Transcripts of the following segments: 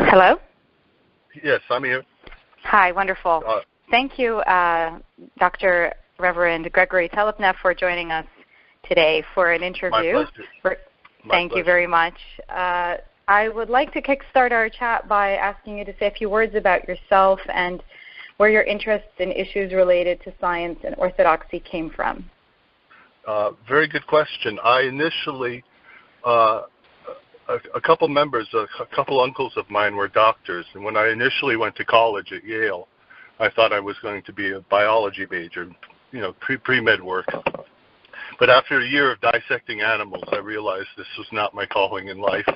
Hello? Yes, I'm here. Hi, wonderful. Thank you, Dr. Reverend Gregory Telepneff, for joining us today for an interview. My pleasure. Thank you very much. I would like to kickstart our chat by asking you to say a few words about yourself and where your interests in issues related to science and orthodoxy came from. Very good question. I initially, a couple uncles of mine were doctors, and when I initially went to college at Yale, I thought I was going to be a biology major, pre-med work. But after a year of dissecting animals, I realized this was not my calling in life.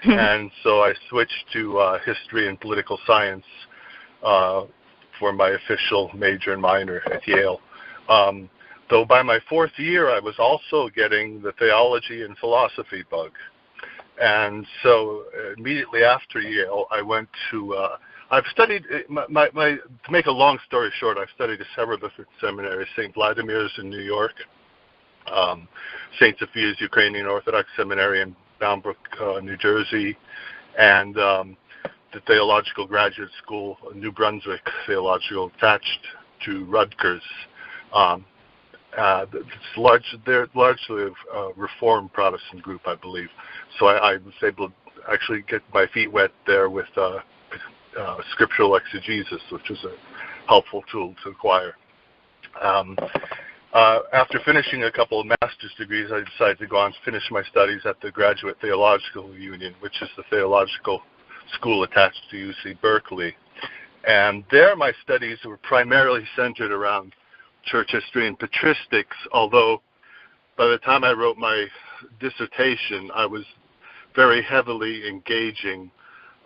And so I switched to history and political science for my official major and minor at Yale. Though by my fourth year, I was also getting the theology and philosophy bug. And so immediately after Yale, I went to, I've studied, to make a long story short, I've studied at several different seminaries, St. Vladimir's in New York, St. Sophia's Ukrainian Orthodox Seminary in Bound Brook, New Jersey, and the Theological Graduate School, New Brunswick Theological, attached to Rutgers. They're largely a Reformed Protestant group, I believe. So I was able to actually get my feet wet there with scriptural exegesis, which is a helpful tool to acquire. After finishing a couple of master's degrees, I decided to go on to finish my studies at the Graduate Theological Union, which is the theological school attached to UC Berkeley. And there my studies were primarily centered around church history and patristics, although by the time I wrote my dissertation, I was very heavily engaging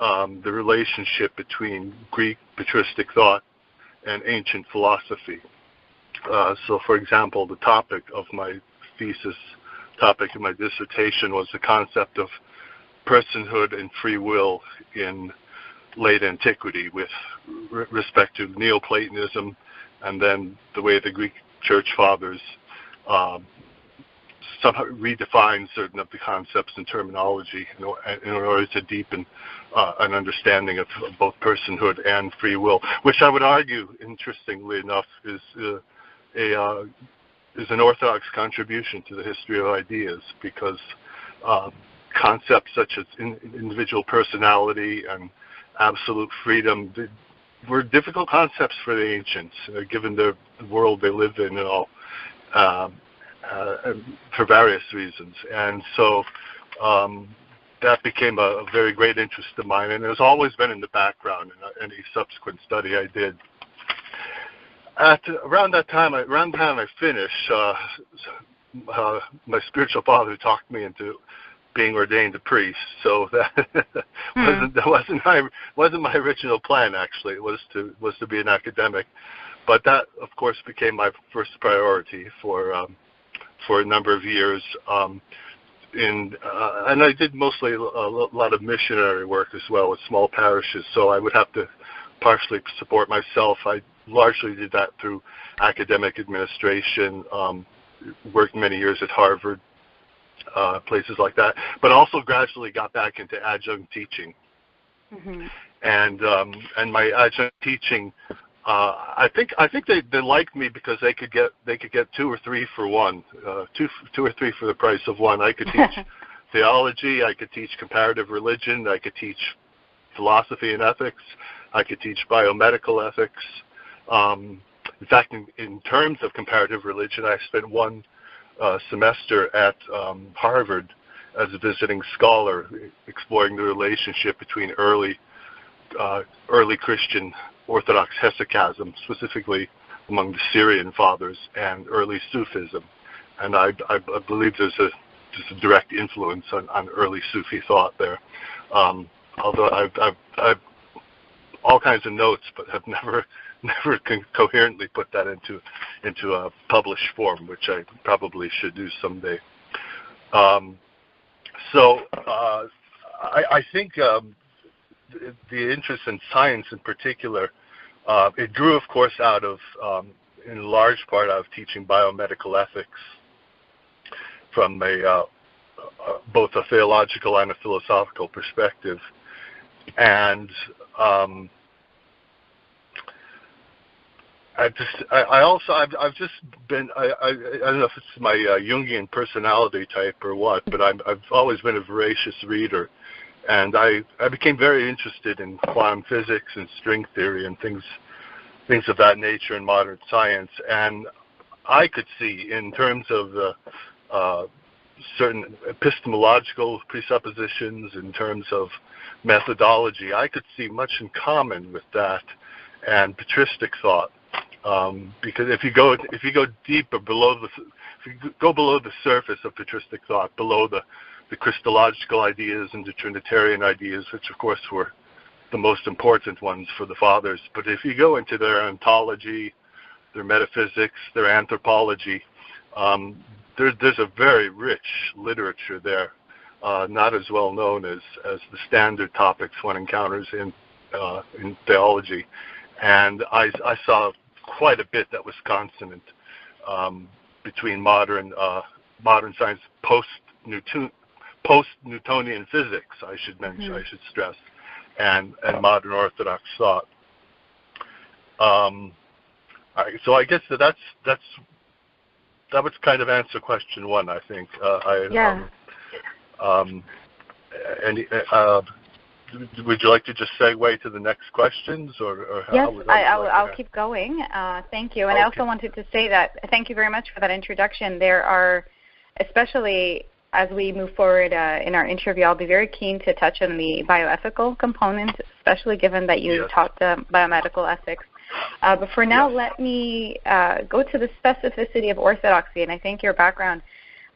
the relationship between Greek patristic thought and ancient philosophy. So, for example, the topic of my dissertation was the concept of personhood and free will in late antiquity with respect to Neoplatonism, and then the way the Greek church fathers somehow redefine certain of the concepts and terminology in order to deepen an understanding of both personhood and free will, which I would argue, interestingly enough, is an Orthodox contribution to the history of ideas, because concepts such as individual personality and absolute freedom were difficult concepts for the ancients, given the world they lived in and all, for various reasons. And so that became a very great interest of mine, and it has always been in the background in any subsequent study I did. Around the time I finished, my spiritual father talked me into being ordained a priest. So that wasn't my original plan. Actually, it was to be an academic, but that of course became my first priority for a number of years. And I did mostly a lot of missionary work as well with small parishes. So I would have to partially support myself. I largely did that through academic administration, worked many years at Harvard, places like that, but also gradually got back into adjunct teaching. Mm-hmm. And my adjunct teaching, I think they liked me because they could get 2 or 3 for one, two or three for the price of one. I could teach theology, I could teach comparative religion, I could teach philosophy and ethics, I could teach biomedical ethics. In fact, in terms of comparative religion, I spent one semester at Harvard as a visiting scholar, exploring the relationship between early Christian Orthodox hesychasm, specifically among the Syrian fathers, and early Sufism. And I believe there's a direct influence on early Sufi thought there. Although I've all kinds of notes, but have never coherently put that into a published form, which I probably should do someday. So I think the interest in science in particular, it grew, of course, out of, in large part, out of teaching biomedical ethics from both a theological and a philosophical perspective. and I've just been, I don't know if it's my Jungian personality type or what, but I've always been a voracious reader, and I became very interested in quantum physics and string theory and things of that nature in modern science. And I could see, in terms of the certain epistemological presuppositions, in terms of methodology, I could see much in common with that and patristic thought. Because if you go deeper below the surface of patristic thought, below the Christological ideas and the Trinitarian ideas, which of course were the most important ones for the fathers, but if you go into their ontology, their metaphysics, their anthropology, there's a very rich literature there, not as well known as the standard topics one encounters in theology, and I saw quite a bit that was consonant between modern science, post-Newtonian physics, I should mention, I should stress, and modern Orthodox thought. So I guess that would kind of answer question one, I think. Would you like to just segue to the next questions, or yes, I'll keep going. Thank you. And I also wanted to say that thank you very much for that introduction. There are, especially as we move forward in our interview, I'll be very keen to touch on the bioethical component, especially given that you taught the biomedical ethics. But for now, let me go to the specificity of orthodoxy, and I think your background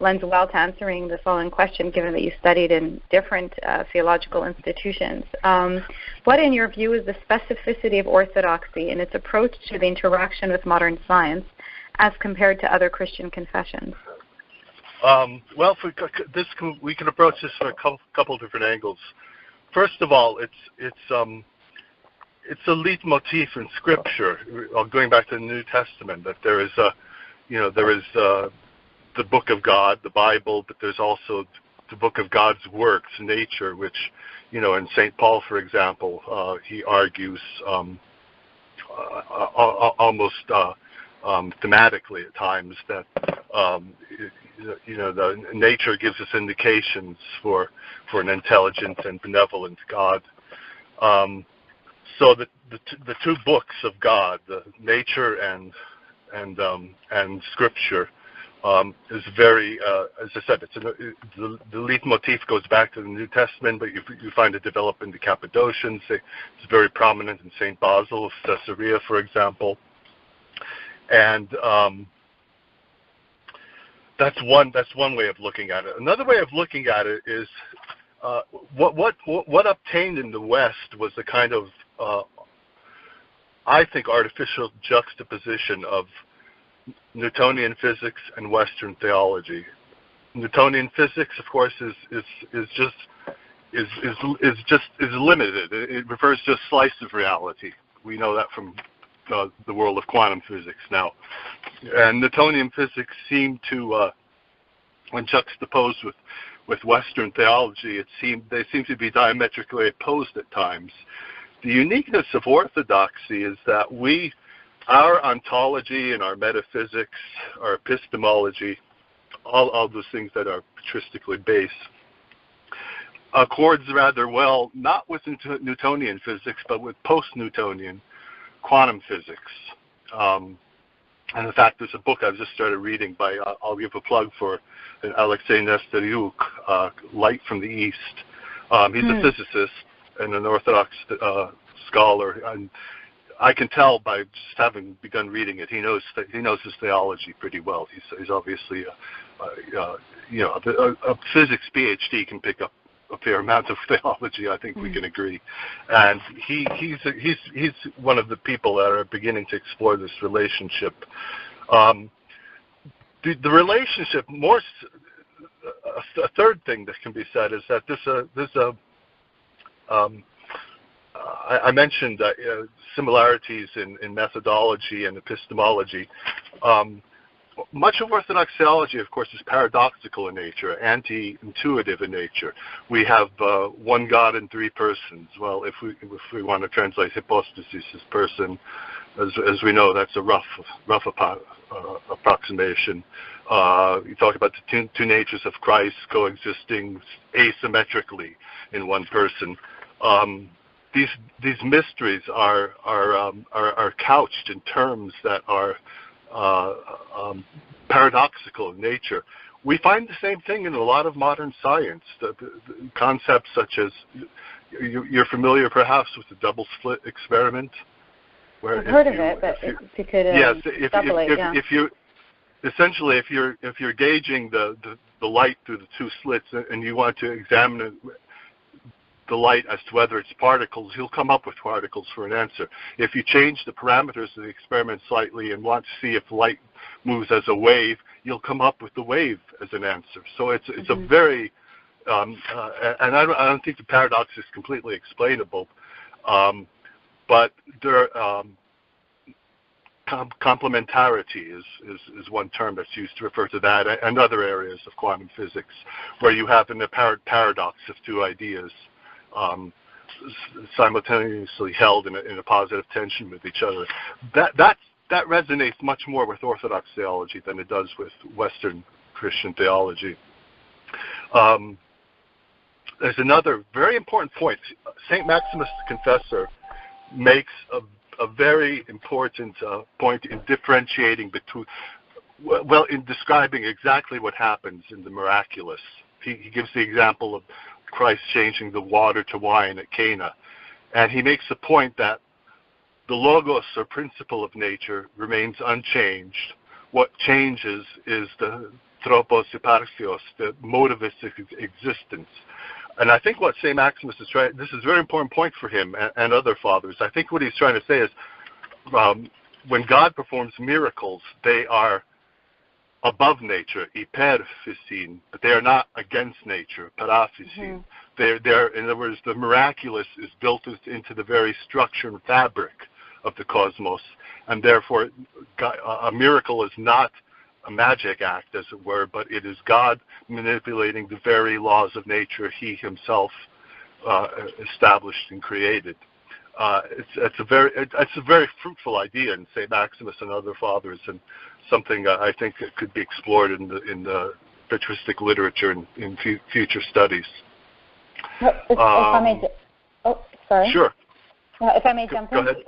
lends well to answering the following question, given that you studied in different theological institutions. What, in your view, is the specificity of orthodoxy in its approach to the interaction with modern science as compared to other Christian confessions? Well, we can approach this from a couple different angles. First of all, it's a leitmotif in Scripture, going back to the New Testament, that there is the book of God, the Bible, but there's also the book of God's works, nature, which, in St. Paul, for example, he argues almost thematically at times that the nature gives us indications for an intelligent and benevolent God. So the two books of God, the nature and Scripture, is very, as I said, the leitmotif goes back to the New Testament, but you find it develop in the Cappadocians. It's very prominent in St. Basil of Caesarea, for example. And that's one way of looking at it. Another way of looking at it is what obtained in the West was a kind of, I think, artificial juxtaposition of Newtonian physics and Western theology. Newtonian physics, of course, is limited. It refers to a slice of reality. We know that from the world of quantum physics now. And Newtonian physics seem to, when juxtaposed with Western theology, they seem to be diametrically opposed at times. The uniqueness of orthodoxy is that our ontology and our metaphysics, our epistemology, all those things that are patristically based, accords rather well, not with Newtonian physics, but with post-Newtonian quantum physics. And in fact, there's a book I've just started reading by, I'll give a plug for Alexei Nestoryuk, Light from the East. He's a physicist and an Orthodox scholar, and I can tell by just having begun reading it, he knows his theology pretty well. He's obviously a physics PhD can pick up a fair amount of theology. I think we can agree, and he's one of the people that are beginning to explore this relationship. The relationship, a third thing that can be said is that I mentioned similarities in methodology and epistemology. much of Orthodox theology, of course, is paradoxical in nature, anti-intuitive in nature. We have one God in three persons. Well, if we want to translate hypostasis as person, as we know, that's a rough approximation. You talk about the two natures of Christ coexisting asymmetrically in one person. These mysteries are couched in terms that are paradoxical in nature. We find the same thing in a lot of modern science. The concepts such as, you're familiar perhaps with the double slit experiment? Where I've heard of it, but if you could if you're gauging the light through the two slits and you want to examine the light as to whether it's particles, you'll come up with particles for an answer. If you change the parameters of the experiment slightly and want to see if light moves as a wave, you'll come up with the wave as an answer. So it's a very, and I don't think the paradox is completely explainable, but there complementarity is one term that's used to refer to that, and other areas of quantum physics where you have an apparent paradox of two ideas simultaneously held in a positive tension with each other. That resonates much more with Orthodox theology than it does with Western Christian theology. There's another very important point. St. Maximus the Confessor makes a very important point in differentiating between, in describing exactly what happens in the miraculous. He gives the example of Christ changing the water to wine at Cana. And he makes the point that the logos, or principle of nature, remains unchanged. What changes is the tropos hyparxios, the motivistic existence. And I think what St. Maximus is trying, this is a very important point for him and other fathers. I think what he's trying to say is when God performs miracles, they are above nature, hyperphysin, but they are not against nature, paraphysin. They're, in other words, the miraculous is built into the very structure and fabric of the cosmos, and therefore a miracle is not a magic act, as it were, but it is God manipulating the very laws of nature he himself established and created. It's a very fruitful idea in St. Maximus and other fathers, and something I think that could be explored in the patristic literature in future studies. If I may, sorry. Sure. If I may jump in. Go ahead.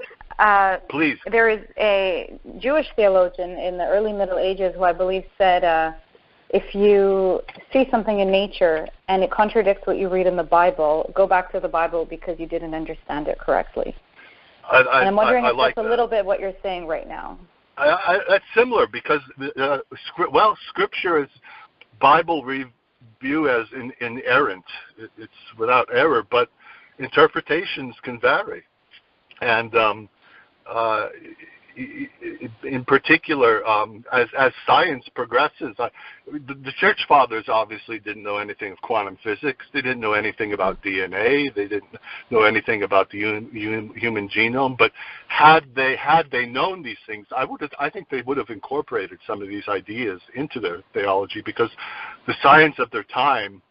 Please. There is a Jewish theologian in the early Middle Ages who I believe said, if you see something in nature and it contradicts what you read in the Bible, go back to the Bible because you didn't understand it correctly. And I'm wondering if that's a little bit what you're saying right now. That's similar because, Scripture is Bible review as inerrant. It's without error, but interpretations can vary. And in particular, as science progresses, the Church Fathers obviously didn't know anything of quantum physics. They didn't know anything about DNA. They didn't know anything about the human genome. But had they known these things, I think they would have incorporated some of these ideas into their theology, because the science of their time,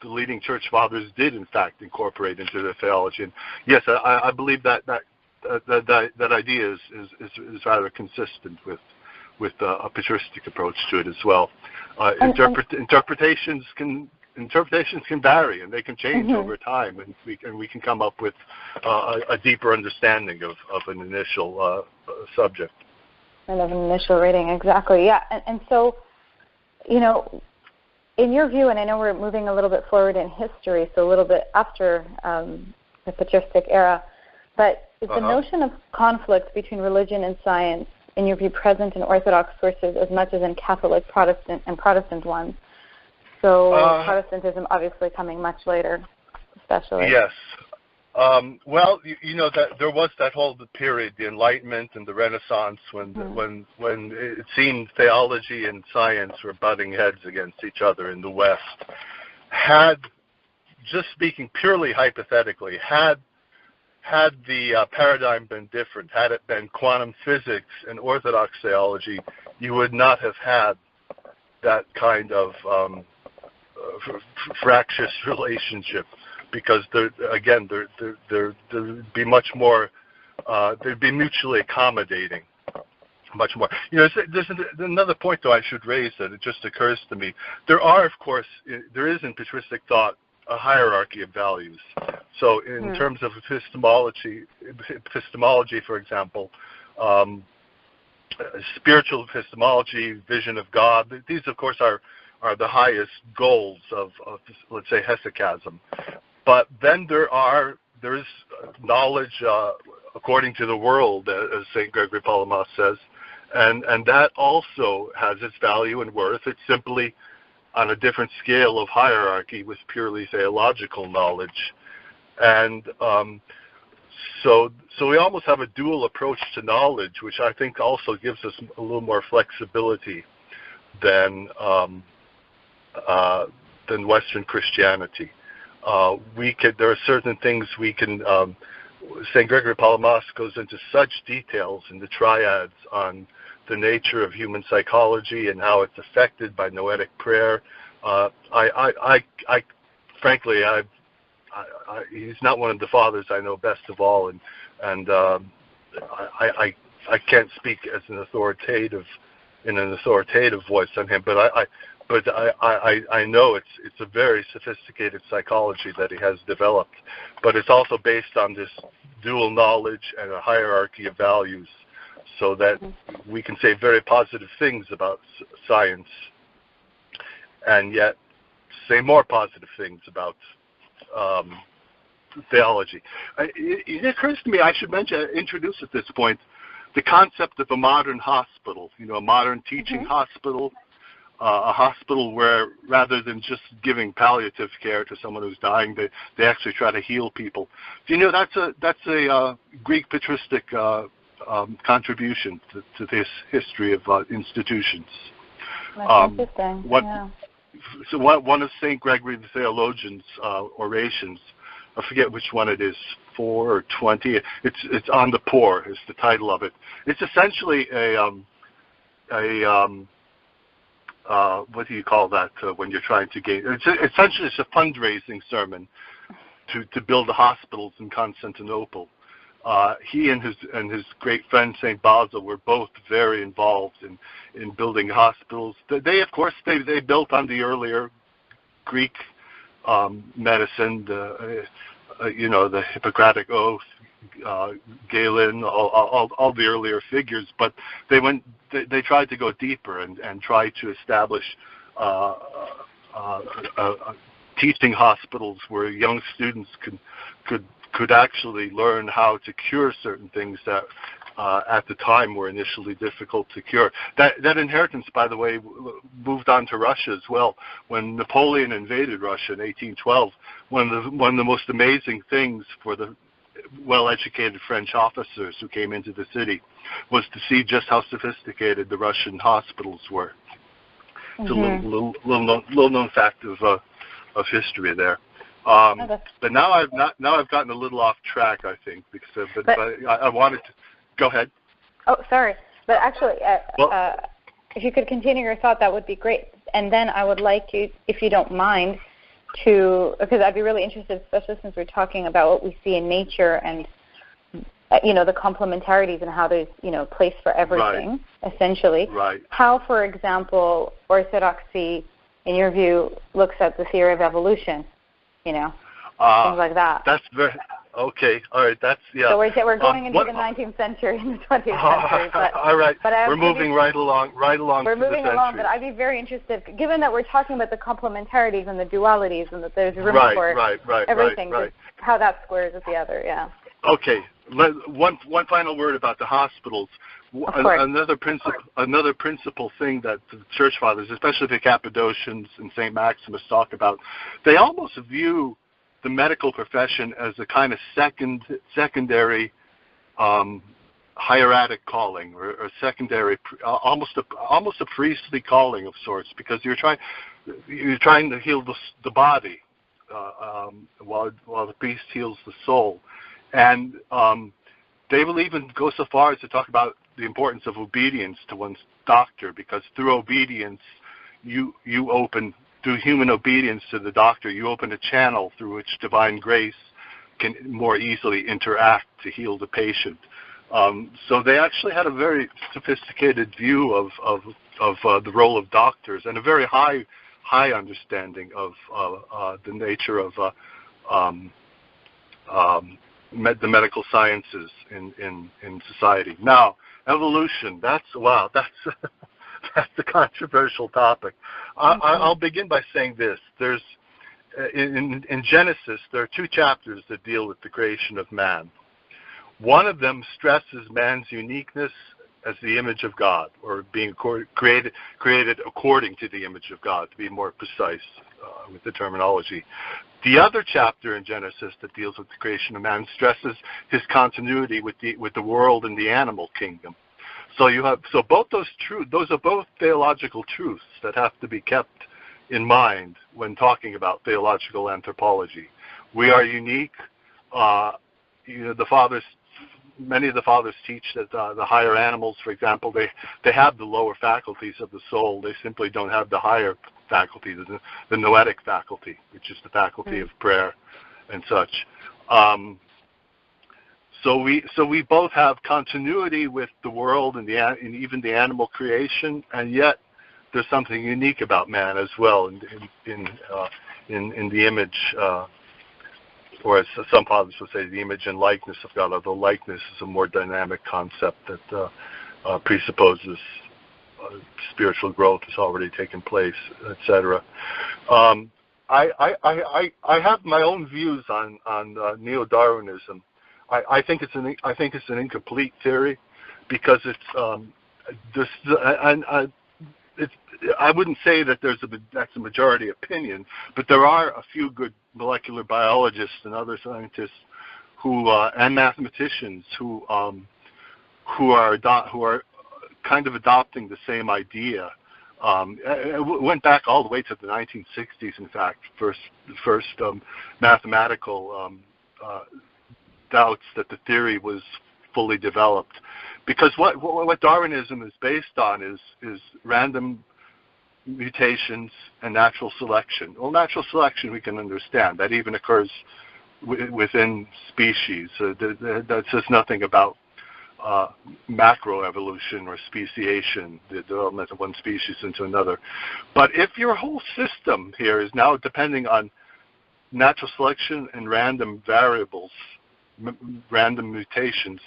the leading Church Fathers did in fact incorporate into their theology. And yes, I believe that idea is rather consistent with a patristic approach to it as well. Interpretations can vary, and they can change over time, and we can come up with a deeper understanding of an initial subject. And of an initial reading, exactly, yeah. And so, in your view, and I know we're moving a little bit forward in history, so a little bit after the patristic era, but is the notion of conflict between religion and science, in your view, present in Orthodox sources as much as in Catholic, Protestant, and Protestant ones? So Protestantism obviously coming much later, especially. Yes. That there was that whole period, the Enlightenment and the Renaissance, when it seemed theology and science were butting heads against each other in the West. Just speaking purely hypothetically, had had the paradigm been different, had it been quantum physics and Orthodox theology, you would not have had that kind of fractious relationship, because there'd be much more, they'd be mutually accommodating, much more. There's another point, though, I should raise that it just occurs to me. There is in patristic thought a hierarchy of values. So in terms of epistemology, for example, spiritual epistemology, vision of God, these, of course, are the highest goals of let's say, hesychasm. But then there is knowledge according to the world, as St. Gregory Telepneff says, and that also has its value and worth. It's simply on a different scale of hierarchy with purely theological knowledge. And so we almost have a dual approach to knowledge, which I think also gives us a little more flexibility than Western Christianity. There are certain things we can. St. Gregory Telepneff goes into such details in the triads on the nature of human psychology and how it's affected by noetic prayer. Frankly, he's not one of the fathers I know best of all, and I can't speak as in an authoritative voice on him, but I know it's a very sophisticated psychology that he has developed, but it's also based on this dual knowledge and a hierarchy of values, so that we can say very positive things about science, and yet say more positive things about theology. It occurs to me I should introduce at this point the concept of a modern hospital, a modern teaching hospital, a hospital where rather than just giving palliative care to someone who's dying, they actually try to heal people. That's a Greek patristic contribution to this history of institutions. That's interesting. So one of St. Gregory the Theologian's orations, I forget which one it is, 4 or 20. It's on the poor is the title of it. It's essentially what do you call that when you're trying to gain? Essentially, it's a fundraising sermon to build the hospitals in Constantinople. He and his great friend St. Basil were both very involved in building hospitals. They of course they built on the earlier Greek medicine, the Hippocratic Oath, Galen, all the earlier figures, but they tried to go deeper and try to establish teaching hospitals where young students could actually learn how to cure certain things that at the time were initially difficult to cure. That inheritance, by the way, moved on to Russia as well. When Napoleon invaded Russia in 1812, one of the most amazing things for the well-educated French officers who came into the city was to see just how sophisticated the Russian hospitals were. It's a little known fact of history there. But now I've gotten a little off track, I think, because but I wanted to go ahead. Oh, sorry, but actually, if you could continue your thought, that would be great. And then I would like you, if you don't mind, because I'd be really interested, especially since we're talking about what we see in nature and the complementarities and how there's place for everything, essentially. Right. How, for example, Orthodoxy, in your view, looks at the theory of evolution. Things like that. That's very okay. All right, that's So we're going into the 19th century and the 20th century. But, all right, but we're moving right along. We're moving along, but I'd be very interested, given that we're talking about the complementarities and the dualities, and that there's room for everything. Right. How that squares with the other, yeah. Okay. One final word about the hospitals. Another principal thing that the Church Fathers, especially the Cappadocians and St. Maximus, talk about, they almost view the medical profession as a kind of secondary hieratic calling, or secondary, almost a priestly calling of sorts, because you're trying to heal the body while the priest heals the soul. And they will even go so far as to talk about the importance of obedience to one's doctor, because through obedience, you open, through human obedience to the doctor, you open a channel through which divine grace can more easily interact to heal the patient. So they actually had a very sophisticated view of the role of doctors, and a very high understanding of the nature of the medical sciences in society. Now, evolution, that's a controversial topic. I'll begin by saying this. There's in Genesis, there are 2 chapters that deal with the creation of man. One of them stresses man's uniqueness as the image of God, or being created according to the image of God, to be more precise with the terminology. The other chapter in Genesis that deals with the creation of man stresses his continuity with the world and the animal kingdom. So both those are both theological truths that have to be kept in mind when talking about theological anthropology. We are unique. Many of the fathers teach that the higher animals, for example, they have the lower faculties of the soul. They simply don't have the higher faculty, the noetic faculty, which is the faculty of prayer and such. So we both have continuity with the world and even the animal creation, and yet there's something unique about man as well in the image, or as some fathers would say, the image and likeness of God, although likeness is a more dynamic concept that presupposes spiritual growth has already taken place, etc. I have my own views on neo-Darwinism. I think it's an incomplete theory, because I wouldn't say that that's a majority opinion, but there are a few good molecular biologists and other scientists and mathematicians who are kind of adopting the same idea. It went back all the way to the 1960s. In fact, first mathematical doubts that the theory was fully developed, because what Darwinism is based on is random mutations and natural selection. Well, natural selection we can understand. That even occurs within species. That says nothing about macroevolution or speciation, the development of one species into another. But if your whole system here is now depending on natural selection and random variables, random mutations,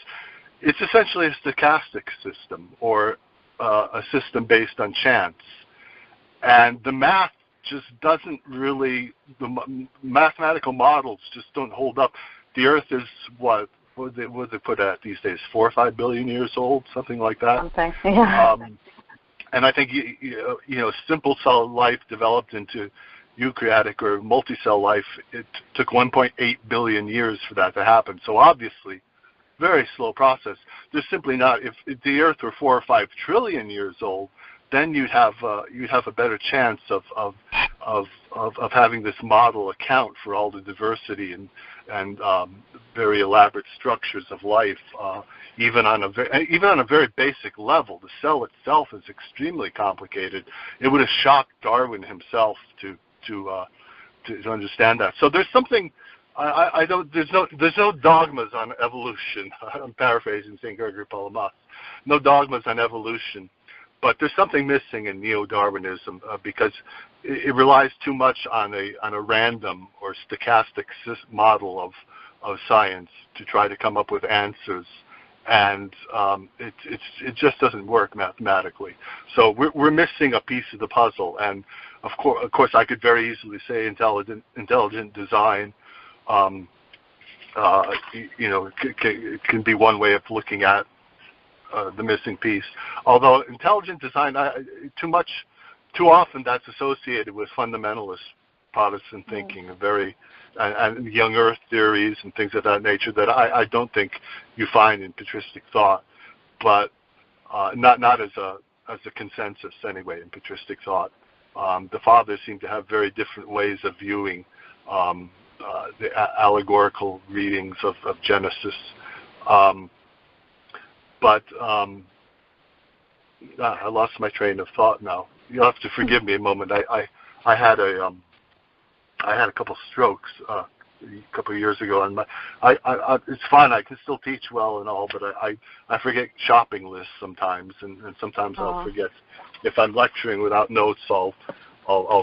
it's essentially a stochastic system, or a system based on chance. And the math just doesn't really, the mathematical models just don't hold up. The Earth is what they put at these days, 4 or 5 billion years old, something like that. Something, yeah. And I think simple cell life developed into eukaryotic or multi-cell life. It took 1.8 billion years for that to happen. So obviously, very slow process. There's simply not. If the Earth were 4 or 5 trillion years old, then you'd have a better chance of having this model account for all the diversity and very elaborate structures of life, even on a very basic level. The cell itself is extremely complicated. It would have shocked Darwin himself to understand that. So there's something. There's no dogmas on evolution. I'm paraphrasing St. Gregory Telepneff. No dogmas on evolution. But there's something missing in neo-Darwinism because it relies too much on a random or stochastic model of science to try to come up with answers, and it just doesn't work mathematically. So we're missing a piece of the puzzle. And of course, I could very easily say intelligent design, can be one way of looking at the missing piece. Although intelligent design, too often that's associated with fundamentalist Protestant thinking, and young Earth theories and things of that nature that I don't think you find in patristic thought, but not as a consensus anyway in patristic thought. The fathers seem to have very different ways of viewing allegorical readings of Genesis. But I lost my train of thought now. You'll have to forgive me a moment. I had a couple strokes a couple of years ago, and it's fine. I can still teach well and all, but I forget shopping lists sometimes, and sometimes I'll forget if I'm lecturing without notes. I'll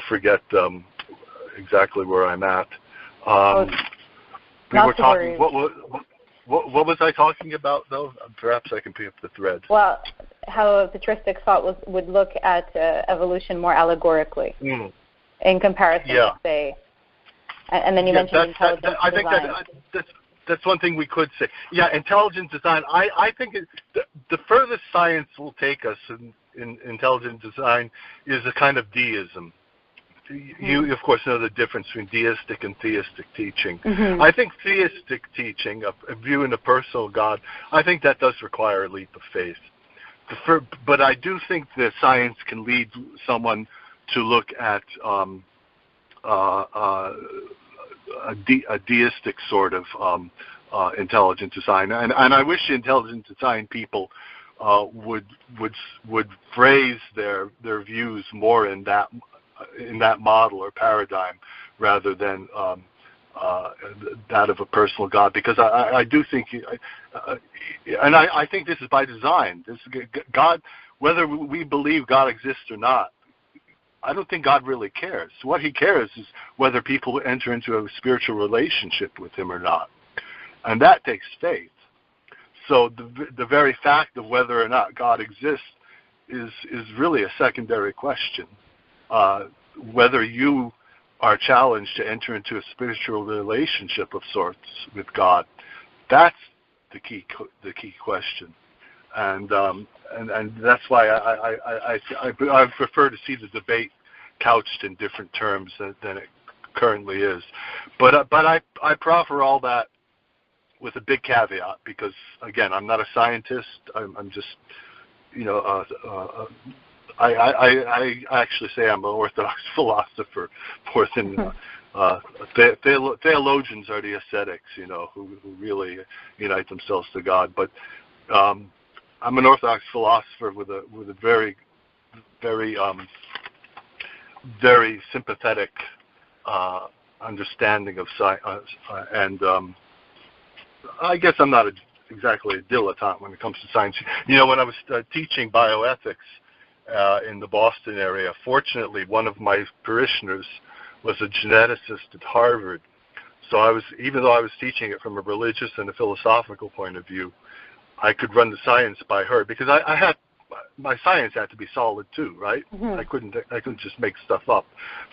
forget exactly where I'm at. We were talking. What was I talking about, though? Perhaps I can pick up the thread. Well, how patristic thought would look at evolution more allegorically in comparison to, say, and then you mentioned intelligent I design. think that's one thing we could say. Yeah, intelligent design. I think the furthest science will take us in intelligent design is a kind of deism. You, of course, know the difference between deistic and theistic teaching. I think theistic teaching, a view in a personal God, I think that does require a leap of faith. But I do think that science can lead someone to look at a deistic sort of intelligent design. And I wish intelligent design people would phrase their views more in that model or paradigm rather than that of a personal God, because I do think, and I think this is by design. This God, whether we believe God exists or not, I don't think God really cares. What He cares is whether people enter into a spiritual relationship with Him or not, and that takes faith. So the very fact of whether or not God exists is really a secondary question. Whether you are challenged to enter into a spiritual relationship of sorts with God, that's the key question, and that's why I prefer to see the debate couched in different terms than it currently is. But I proffer all that with a big caveat, because again, I'm not a scientist. I'm just, I actually say I'm an Orthodox philosopher more than theologians are the ascetics, who really unite themselves to God. But I'm an Orthodox philosopher with a very, very, very sympathetic understanding of science, and I guess I'm not exactly a dilettante when it comes to science. When I was teaching bioethics in the Boston area, fortunately, one of my parishioners was a geneticist at Harvard. So even though I was teaching it from a religious and a philosophical point of view, I could run the science by her, because I had my science had to be solid too, right? I couldn't just make stuff up.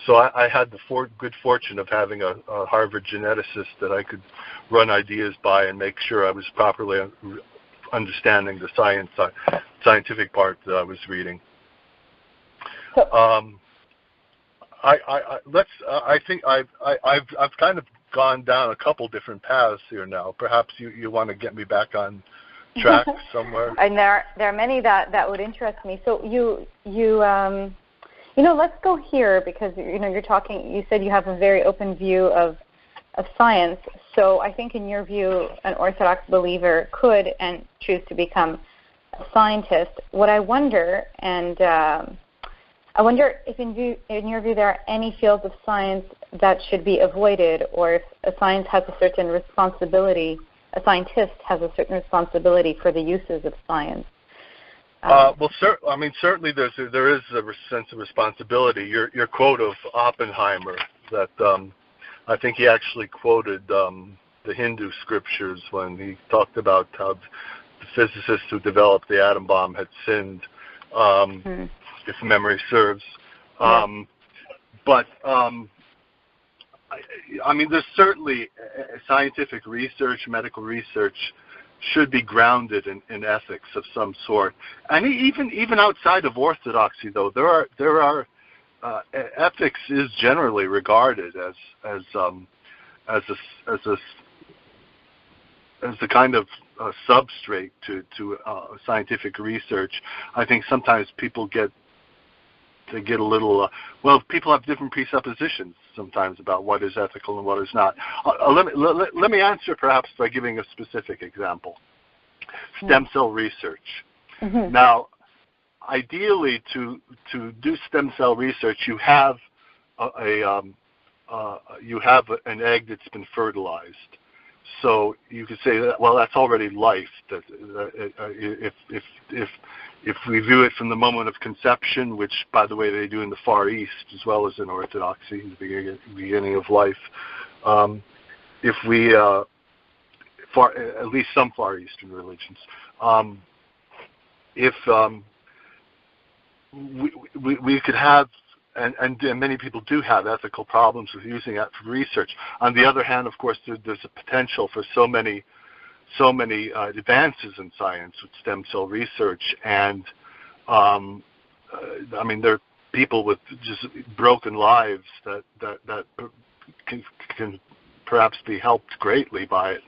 So I had the good fortune of having a Harvard geneticist that I could run ideas by and make sure I was properly understanding the scientific part that I was reading. I think I've kind of gone down a couple different paths here now. Perhaps you want to get me back on track somewhere. And there are many that would interest me. So let's go here, because you're talking. You said you have a very open view of science. So I think, in your view, an Orthodox believer could and choose to become a scientist. What I wonder, if in your view there are any fields of science that should be avoided, or if a scientist has a certain responsibility for the uses of science. Certainly there is a sense of responsibility. Your quote of Oppenheimer, that I think he actually quoted the Hindu scriptures when he talked about how the physicists who developed the atom bomb had sinned, if memory serves. But there's certainly scientific research, medical research should be grounded in ethics of some sort. And even outside of orthodoxy, though, there are ethics is generally regarded as a kind of substrate to scientific research. I think sometimes people get a little, people have different presuppositions sometimes about what is ethical and what is not. Let me answer perhaps by giving a specific example. Stem cell research. Mm-hmm. Now, ideally, to do stem cell research, you have you have an egg that's been fertilized. So you could say that, well, that's already life. That if we view it from the moment of conception, which, by the way, they do in the Far East as well as in Orthodoxy, the beginning of life. If we, at least some Far Eastern religions, if we could have, and many people do have ethical problems with using that for research. On the other hand, of course, there's a potential for so many advances in science with stem cell research, and I mean, there are people with just broken lives that can perhaps be helped greatly by it.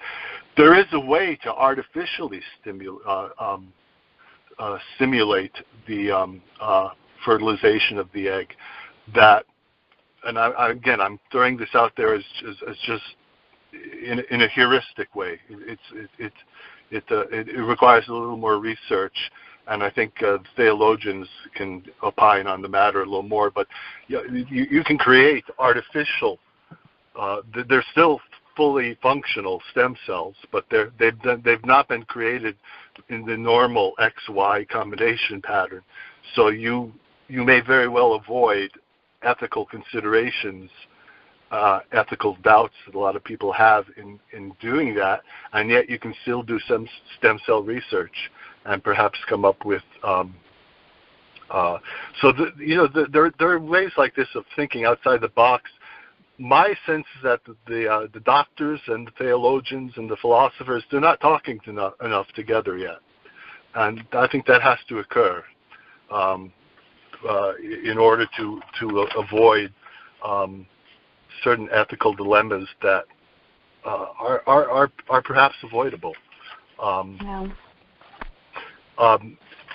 There is a way to artificially simulate the fertilization of the egg. That, and I'm throwing this out there as just in a heuristic way. It requires a little more research, and I think theologians can opine on the matter a little more. But you can create artificial. They're still fully functional stem cells, but they've not been created in the normal XY combination pattern. So you may very well avoid ethical considerations, ethical doubts that a lot of people have in doing that, and yet you can still do some stem cell research and perhaps come up with. There are ways like this of thinking outside the box. My sense is that the doctors and the theologians and the philosophers, they're not talking enough together yet, and I think that has to occur. In order to avoid certain ethical dilemmas that are perhaps avoidable.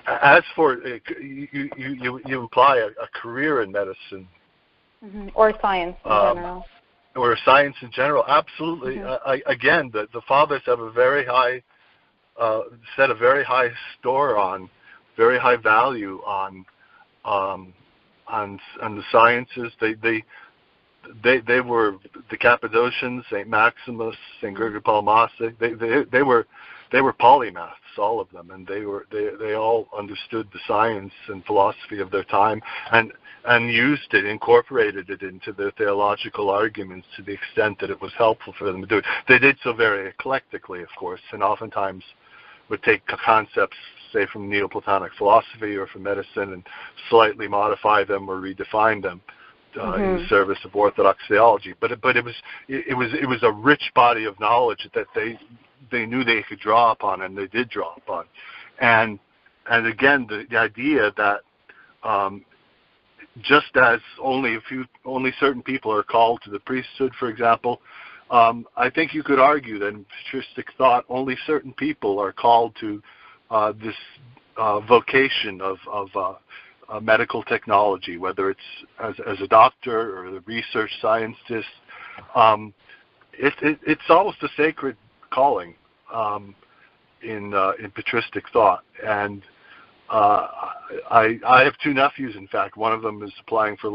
As for you imply a career in medicine, or science in general, or science in general. Absolutely. Again, the fathers have a very high set a very high store on, very high value on the sciences. They were the Cappadocians, St. Maximus, St. Gregory Telepneff. They were polymaths, all of them, and they all understood the science and philosophy of their time and used it, incorporated it into their theological arguments to the extent that it was helpful for them to do it. They did so very eclectically, of course, and oftentimes would take concepts, say, from Neoplatonic philosophy or from medicine, and slightly modify them or redefine them in the service of Orthodox theology. But it was a rich body of knowledge that they knew they could draw upon, and they did draw upon. And again, the idea that just as only certain people are called to the priesthood, for example, I think you could argue that in patristic thought, only certain people are called to this vocation of medical technology, whether it's as a doctor or a research scientist. It's almost a sacred calling in patristic thought. And I have two nephews, in fact. One of them is applying for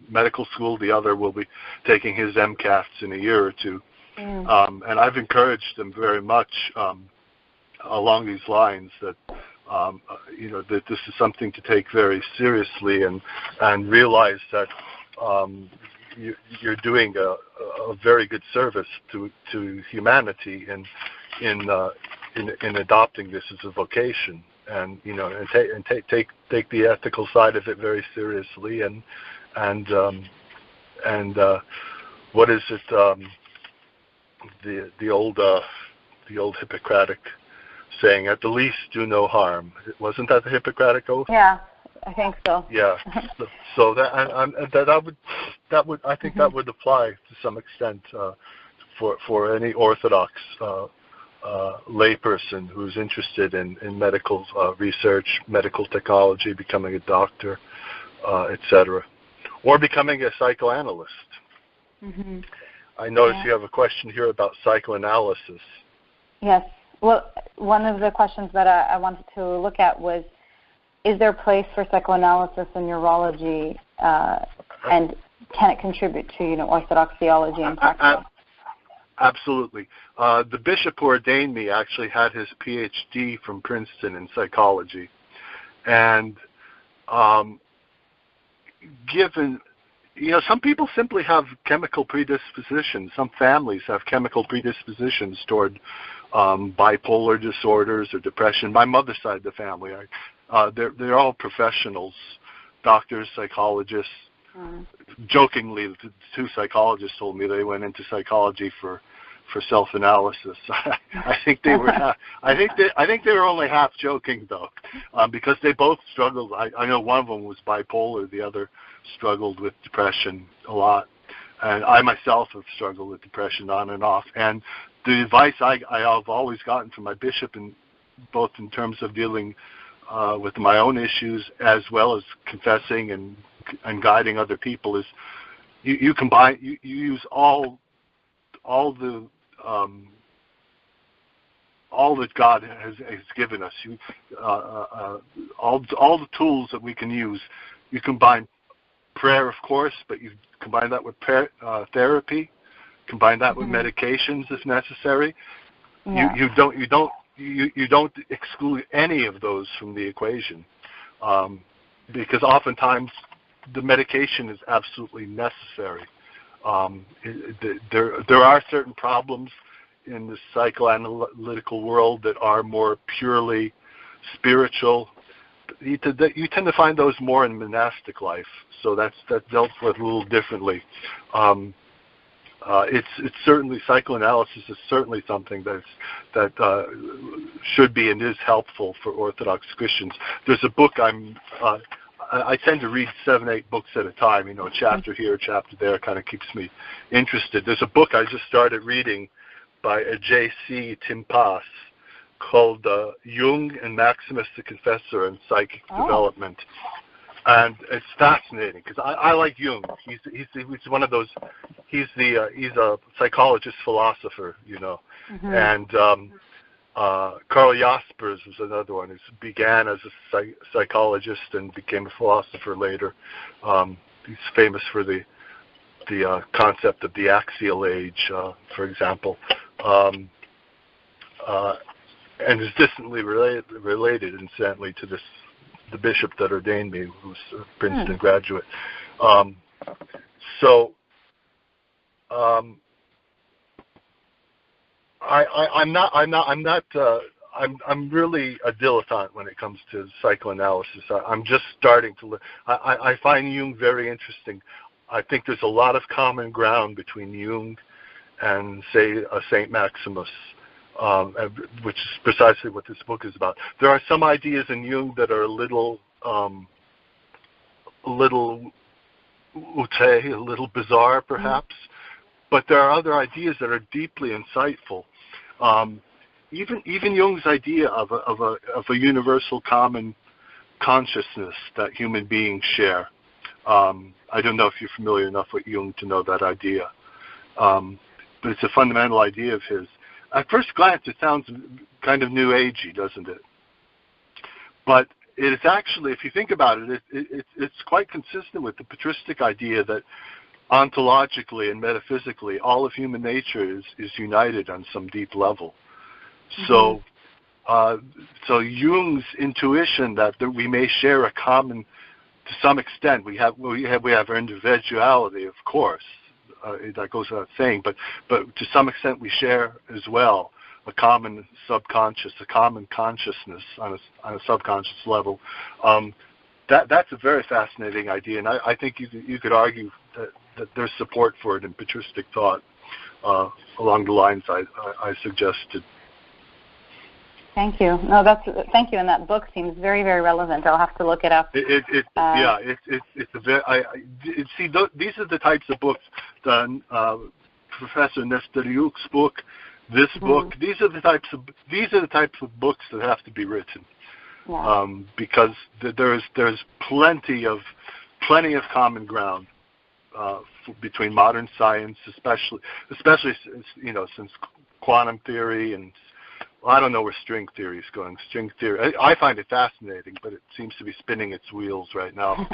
medical school. The other will be taking his MCATs in a year or two. And I've encouraged them very much along these lines that that this is something to take very seriously, and realize that you're doing a very good service to humanity in adopting this as a vocation, and take the ethical side of it very seriously, and what is it? The old Hippocratic saying, at the least do no harm. Wasn't that the Hippocratic oath? Yeah, I think so. Yeah. So that would I think that would apply to some extent for any Orthodox layperson who's interested in medical research, medical technology, becoming a doctor, etc., or becoming a psychoanalyst. Mm-hmm. I notice you have a question here about psychoanalysis. Yes. Well, one of the questions that I wanted to look at was, is there a place for psychoanalysis in neurology, and can it contribute to, Orthodox theology and practice? Absolutely. The bishop who ordained me actually had his PhD from Princeton in psychology. And given, some people simply have chemical predispositions. Some families have chemical predispositions toward bipolar disorders or depression. My mother's side of the family, they're all professionals, doctors, psychologists. Jokingly, the two psychologists told me they went into psychology for self-analysis. I think they were. I think they were only half joking though, because they both struggled. I know one of them was bipolar, the other struggled with depression a lot, and I myself have struggled with depression on and off. And the advice I have always gotten from my bishop, both in terms of dealing with my own issues as well as confessing and guiding other people, is you combine, you use all that God has given us. All the tools that we can use. You combine prayer, of course, but you combine that with therapy. Combine that with medications if necessary. Yeah. You don't exclude any of those from the equation, because oftentimes the medication is absolutely necessary. There are certain problems in the psychoanalytical world that are more purely spiritual. You tend to find those more in monastic life, so that's dealt with a little differently. It's certainly, psychoanalysis is certainly something that should be and is helpful for Orthodox Christians. There's a book I tend to read 7-8 books at a time, chapter here, chapter there, kind of keeps me interested. There's a book I just started reading by a J.C. Timpas called Jung and Maximus the Confessor and Psychic Development. And it's fascinating because I like Jung. He's one of those, he's a psychologist philosopher, and Karl Jaspers was another one who began as a psychologist and became a philosopher later. He's famous for the concept of the axial age, for example, and is distantly related, incidentally, to the bishop that ordained me, who's a Princeton graduate. I'm really a dilettante when it comes to psychoanalysis. I'm just starting to look. I find Jung very interesting. I think there's a lot of common ground between Jung and, say, Saint Maximus, which is precisely what this book is about. There are some ideas in Jung that are a little bizarre, perhaps, but there are other ideas that are deeply insightful. Even Jung's idea of a universal common consciousness that human beings share. I don't know if you're familiar enough with Jung to know that idea, but it's a fundamental idea of his. At first glance, it sounds kind of New Agey, doesn't it? But it is actually, if you think about it, it's quite consistent with the patristic idea that ontologically and metaphysically, all of human nature is united on some deep level. So Jung's intuition that we may share a common, to some extent, we have our individuality, of course, that goes without saying, but to some extent we share as well a common subconscious, a common consciousness on a subconscious level. That's a very fascinating idea, and I think you could argue that there's support for it in patristic thought along the lines I suggested. Thank you. Thank you. And that book seems very, very relevant. I'll have to look it up. It's a very. These are the types of books. Professor Nestoriuk's book, this book. These are the types of books that have to be written, because there's plenty of common ground between modern science, especially since quantum theory and I don't know where string theory is going. String theory, I find it fascinating, but it seems to be spinning its wheels right now.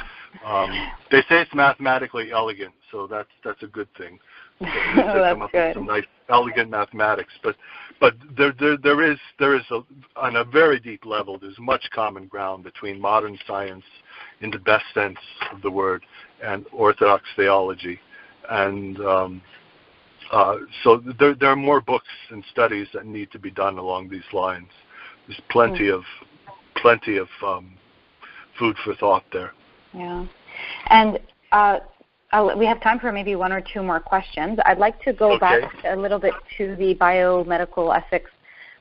They say it's mathematically elegant, so that's a good thing. So they come up with some nice, elegant mathematics. But there is on a very deep level, there's much common ground between modern science, in the best sense of the word, and Orthodox theology, and so there are more books and studies that need to be done along these lines. There's plenty of food for thought there. Yeah, and we have time for maybe one or two more questions. I'd like to go back a little bit to the biomedical ethics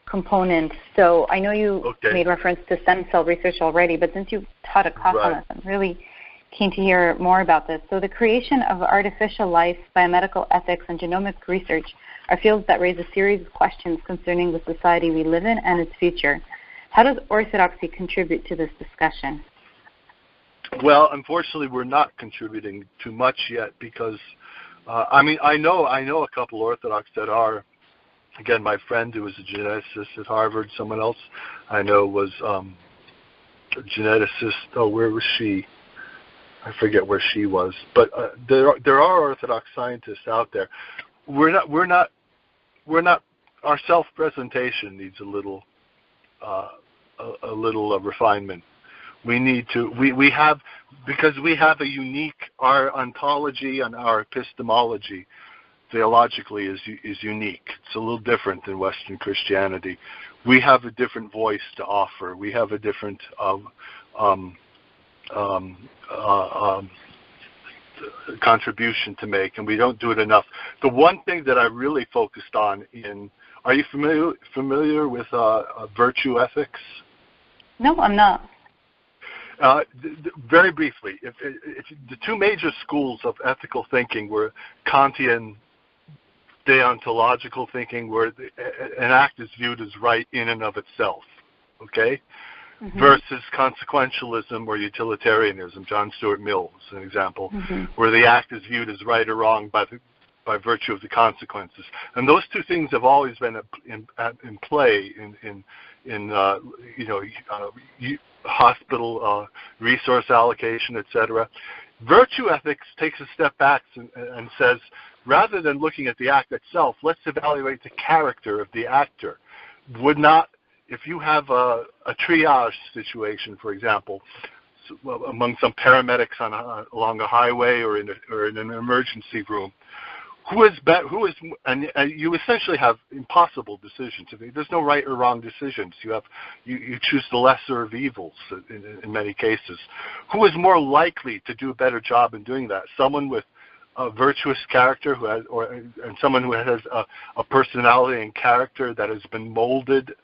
component. So I know you made reference to stem cell research already, but since you taught a class on this, I'm really keen to hear more about this. So the creation of artificial life, biomedical ethics, and genomic research are fields that raise a series of questions concerning the society we live in and its future. How does Orthodoxy contribute to this discussion? Well, unfortunately, we're not contributing too much yet because, I know a couple Orthodox that are. Again, my friend who was a geneticist at Harvard, someone else I know was a geneticist. Oh, where was she? I forget where she was. But there are Orthodox scientists out there. We're not. Our self-presentation needs a little refinement. We need to. We have a unique. Our ontology and our epistemology theologically is unique. It's a little different than Western Christianity. We have a different voice to offer. We have a different contribution to make, and we don't do it enough. The one thing that I really focused on are you familiar with virtue ethics? No, I'm not. Very briefly, if the two major schools of ethical thinking were Kantian deontological thinking, where an act is viewed as right in and of itself, versus consequentialism or utilitarianism. John Stuart Mill is an example, where the act is viewed as right or wrong by virtue of the consequences. And those two things have always been in play in hospital resource allocation, etc. Virtue ethics takes a step back and says, rather than looking at the act itself, let's evaluate the character of the actor. If you have a triage situation, for example, among some paramedics along a highway or in an emergency room, and you essentially have impossible decisions. There's no right or wrong decisions. You choose the lesser of evils in many cases. Who is more likely to do a better job in doing that? Someone with a virtuous character and someone who has a personality and character that has been molded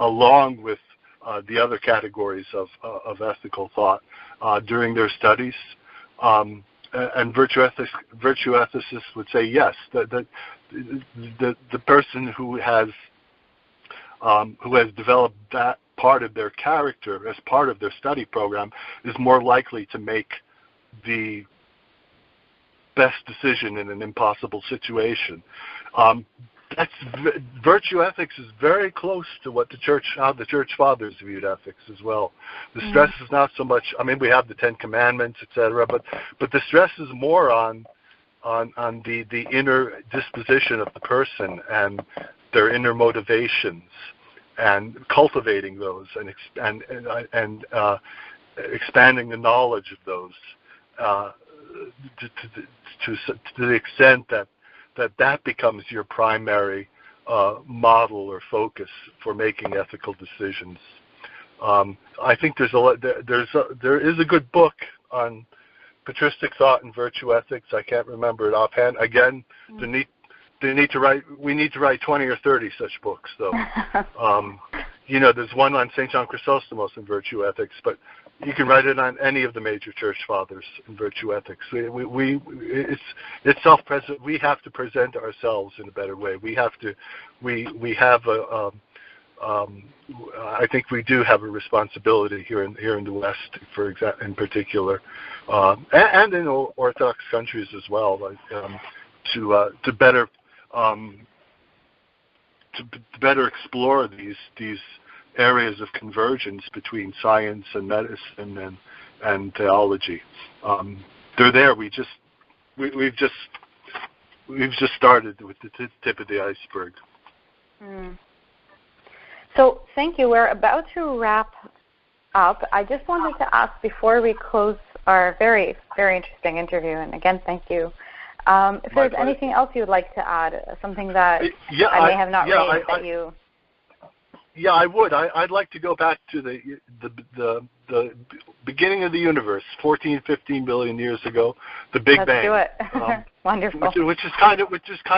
along with the other categories of ethical thought during their studies. And virtue ethicists would say yes. The person who has developed that part of their character as part of their study program is more likely to make the best decision in an impossible situation. Virtue ethics is very close to how the Church Fathers viewed ethics as well. The stress is not so much. We have the Ten Commandments, etc., but the stress is more on the inner disposition of the person and their inner motivations, and cultivating those and expanding the knowledge of those to the extent that becomes your primary model or focus for making ethical decisions. I think there is a good book on patristic thought and virtue ethics. I can't remember it offhand. Again, we need to write 20 or 30 such books, though. There's one on St. John Chrysostomos in virtue ethics, but you can write it on any of the major church fathers in virtue ethics. It's self-present. We have to present ourselves in a better way. We have I think we do have a responsibility here in the West, in particular, and in Orthodox countries as well, to better explore these areas of convergence between science and medicine and theology. They're there. We've just started with the tip of the iceberg. Mm. So thank you. We're about to wrap up. I just wanted to ask before we close our very, very interesting interview, and again, thank you. If there's anything else you would like to add, something that I may have not raised that you... Yeah, I would. I'd like to go back to the beginning of the universe, 14, 15 billion years ago, the Big Bang. Let's do it. Wonderful. Which is kind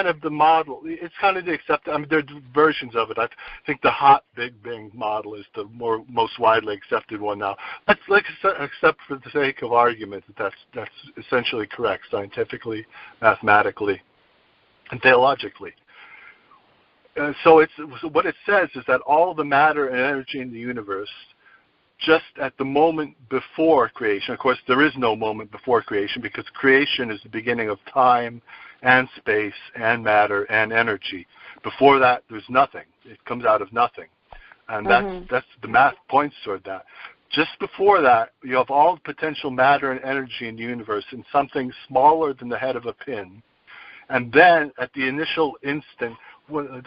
of the model. It's kind of the accepted. I mean, there are versions of it. I think the hot Big Bang model is the most widely accepted one now. Let's accept for the sake of argument that that's essentially correct, scientifically, mathematically, and theologically. So what it says is that all the matter and energy in the universe, just at the moment before creation, of course there is no moment before creation because creation is the beginning of time and space and matter and energy. Before that, there's nothing. It comes out of nothing. And that's the math points toward that. Just before that, you have all the potential matter and energy in the universe in something smaller than the head of a pin. And then at the initial instant,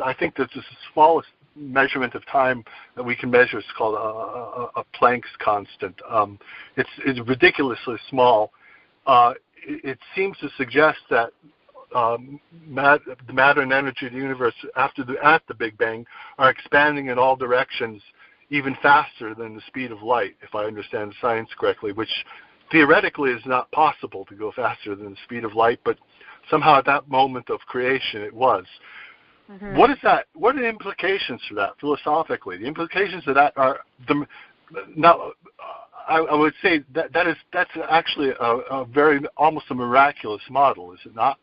I think that the smallest measurement of time that we can measure is called a Planck's constant. It's ridiculously small. It seems to suggest that the matter and energy of the universe at the Big Bang are expanding in all directions even faster than the speed of light, if I understand science correctly, which theoretically is not possible to go faster than the speed of light, but somehow at that moment of creation it was. What is that? What are the implications for that philosophically? The implications of that are I would say that's actually a very almost a miraculous model, is it not?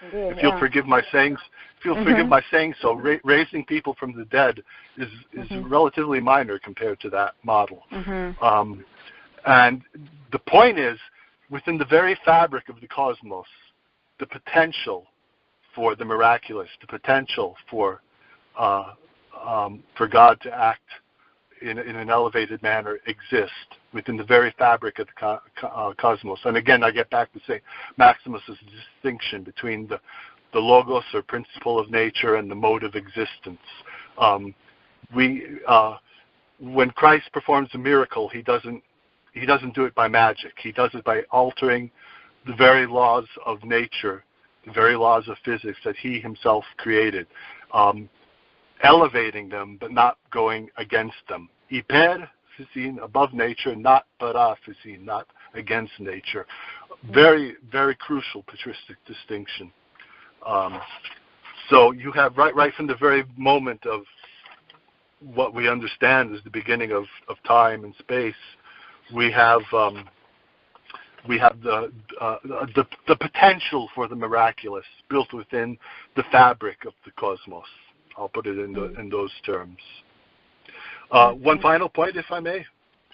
Indeed, if you'll forgive my saying, forgive my saying so, raising people from the dead is relatively minor compared to that model. And the point is, within the very fabric of the cosmos, the potential for the miraculous, the potential for God to act in an elevated manner exists within the very fabric of the cosmos. And again, I get back to say Maximus' distinction between the logos or principle of nature and the mode of existence. When Christ performs a miracle, he doesn't do it by magic. He does it by altering the very laws of nature, the very laws of physics that he himself created, elevating them but not going against them. Hyper physin, above nature, not para physin, not against nature. Very, very crucial patristic distinction. So you have right from the very moment of what we understand as the beginning of time and space, we have the potential for the miraculous built within the fabric of the cosmos. I'll put it in those terms. One final point, if I may.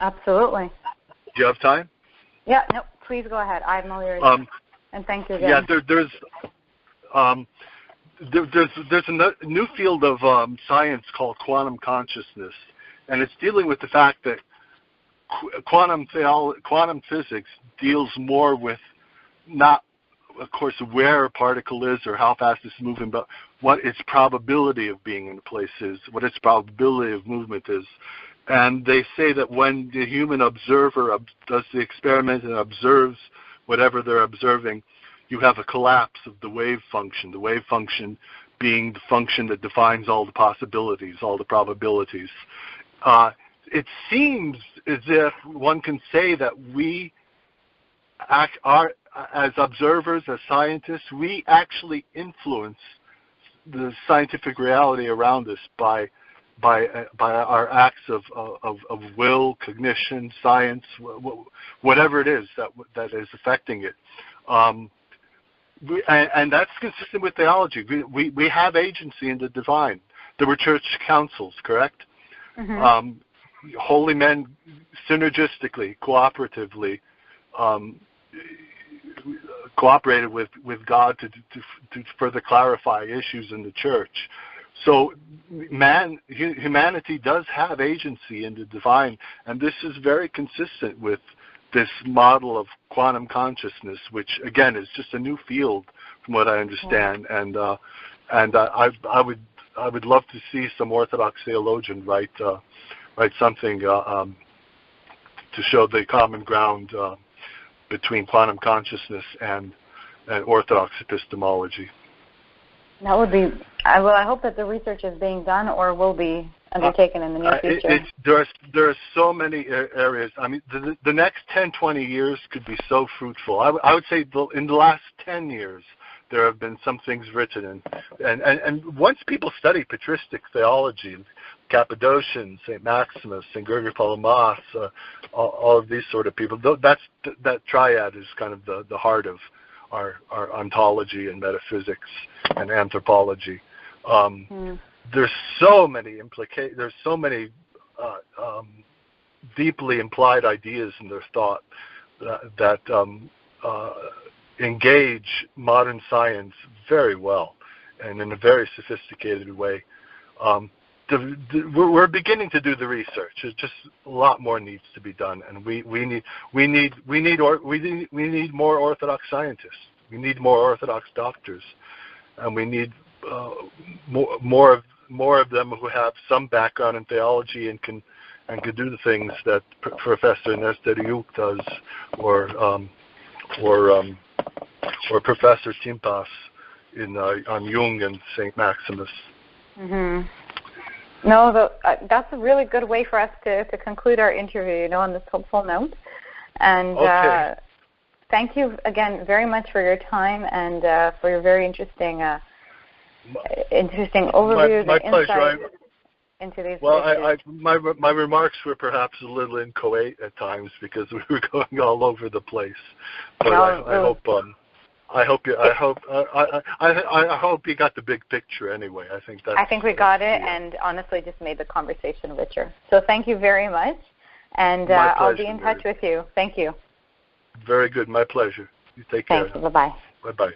Absolutely. Do you have time? Yeah. No. Please go ahead. I'm all yours. And thank you again. Yeah. There's a new field of science called quantum consciousness, and it's dealing with the fact that quantum physics deals more with not, of course, where a particle is or how fast it's moving, but what its probability of being in a place is, what its probability of movement is. And they say that when the human observer does the experiment and observes whatever they're observing, you have a collapse of the wave function being the function that defines all the possibilities, all the probabilities. It seems as if one can say that we as observers, as scientists, we actually influence the scientific reality around us by our acts of will, cognition, science, whatever it is that is affecting it. And that's consistent with theology. We have agency in the divine. there were church councils, correct? Mm-hmm. Holy men synergistically, cooperatively, cooperated with God to further clarify issues in the church. So humanity does have agency in the divine, and this is very consistent with this model of quantum consciousness, which again is just a new field from what I understand. And I would love to see some Orthodox theologian write something to show the common ground between quantum consciousness and Orthodox epistemology. That would be. I hope that the research is being done or will be undertaken in the near future. There are so many areas. I mean, the next 10, 20 years could be so fruitful. I would say in the last 10 years, there have been some things written. And once people study patristic theology, Cappadocians, St. Maximus, St. Gregory Telepneff, all of these sort of people, that triad is kind of the heart of our ontology and metaphysics and anthropology. There's so many there's so many deeply implied ideas in their thought that engage modern science very well and in a very sophisticated way. We're beginning to do the research. It's just a lot more needs to be done, and we need more Orthodox scientists. We need more Orthodox doctors, and we need more of them who have some background in theology and can do the things that Professor Nestoriuk does, or Professor Timpas on Jung and St. Maximus. Mm-hmm. No, that's a really good way for us to conclude our interview, on this hopeful note. And okay. Thank you again very much for your time and for your very interesting overview my and pleasure. insight into these Well, issues. my remarks were perhaps a little inchoate at times because we were going all over the place. But I hope you got the big picture anyway. I think we got it, and honestly just made the conversation richer. So thank you very much, and pleasure, I'll be in touch with you. Thank you. Very good. My pleasure. You take care. Thank you. Bye-bye. Bye-bye.